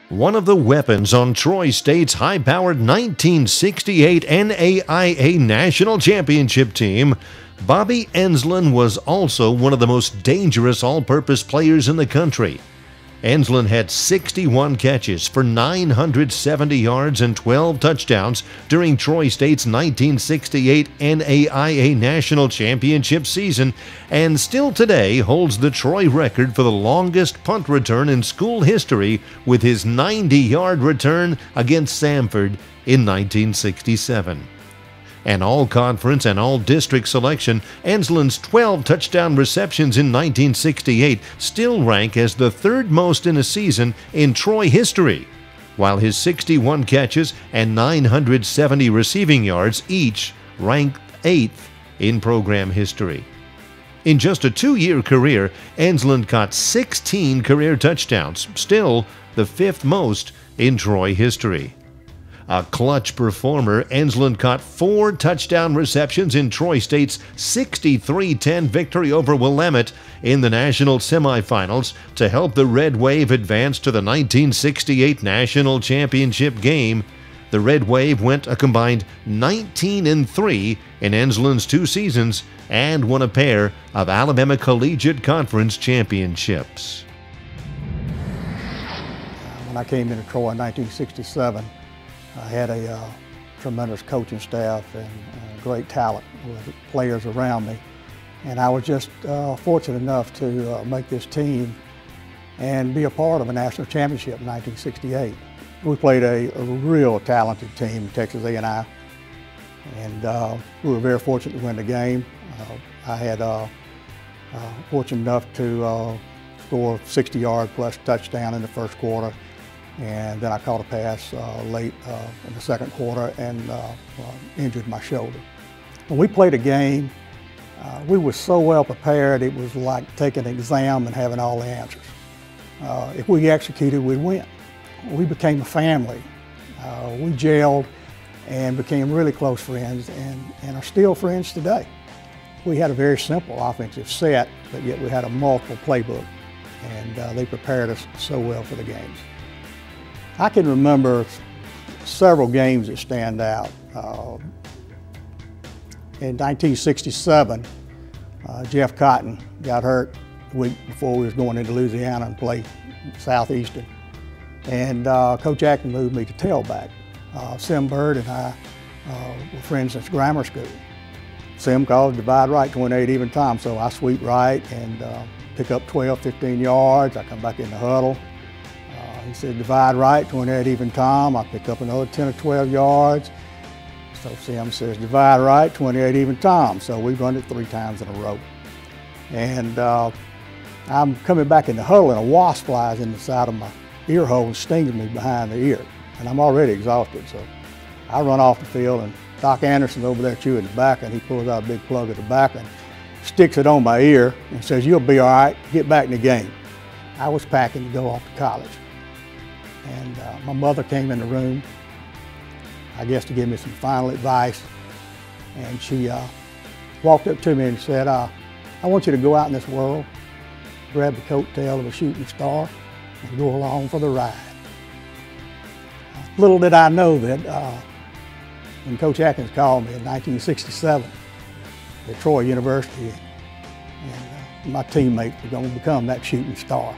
One of the weapons on Troy State's high-powered 1968 NAIA National Championship team, Bobby Enslen was also one of the most dangerous all-purpose players in the country. Enslen had 61 catches for 970 yards and 12 touchdowns during Troy State's 1968 NAIA National Championship season, and still today holds the Troy record for the longest punt return in school history with his 90-yard return against Samford in 1967. An all-conference and all-district selection, Enslen's 12 touchdown receptions in 1968 still rank as the third most in a season in Troy history, while his 61 catches and 970 receiving yards each rank 8th in program history. In just a 2-year career, Enslen caught 16 career touchdowns, still the 5th most in Troy history. A clutch performer, Enslen caught 4 touchdown receptions in Troy State's 63-10 victory over Willamette in the national semifinals to help the Red Wave advance to the 1968 national championship game. The Red Wave went a combined 19-3 in Enslen's 2 seasons and won a pair of Alabama Collegiate Conference championships. When I came into Troy in 1967, I had a tremendous coaching staff and great talent with players around me. And I was just fortunate enough to make this team and be a part of a national championship in 1968. We played a real talented team, Texas A&I, and we were very fortunate to win the game. I had fortunate enough to score a 60-yard plus touchdown in the first quarter. And then I caught a pass late in the second quarter and injured my shoulder. When we played a game, we were so well prepared, it was like taking an exam and having all the answers. If we executed, we'd win. We became a family. We gelled and became really close friends and are still friends today. We had a very simple offensive set, but yet we had a multiple playbook, and they prepared us so well for the games. I can remember several games that stand out. In 1967, Jeff Cotton got hurt the week before we was going into Louisiana and play Southeastern. And Coach Atkins moved me to tailback. Sim Bird and I were friends since grammar school. Sim called divide right 28 even time, so I sweep right and pick up 12, 15 yards. I come back in the huddle. He said, divide right, 28 even time. I pick up another 10 or 12 yards. So Sim says, divide right, 28 even time. So we've run it 3 times in a row. And I'm coming back in the huddle and a wasp flies in the side of my ear hole and stings me behind the ear. And I'm already exhausted. So I run off the field and Doc Anderson's over there chewing tobacco, and he pulls out a big plug of tobacco and sticks it on my ear and says, you'll be all right, get back in the game. I was packing to go off to college. And my mother came in the room, I guess to give me some final advice. And she walked up to me and said, I want you to go out in this world, grab the coattail of a shooting star, and go along for the ride. Little did I know that when Coach Atkins called me in 1967 at Troy University, and my teammates were going to become that shooting star.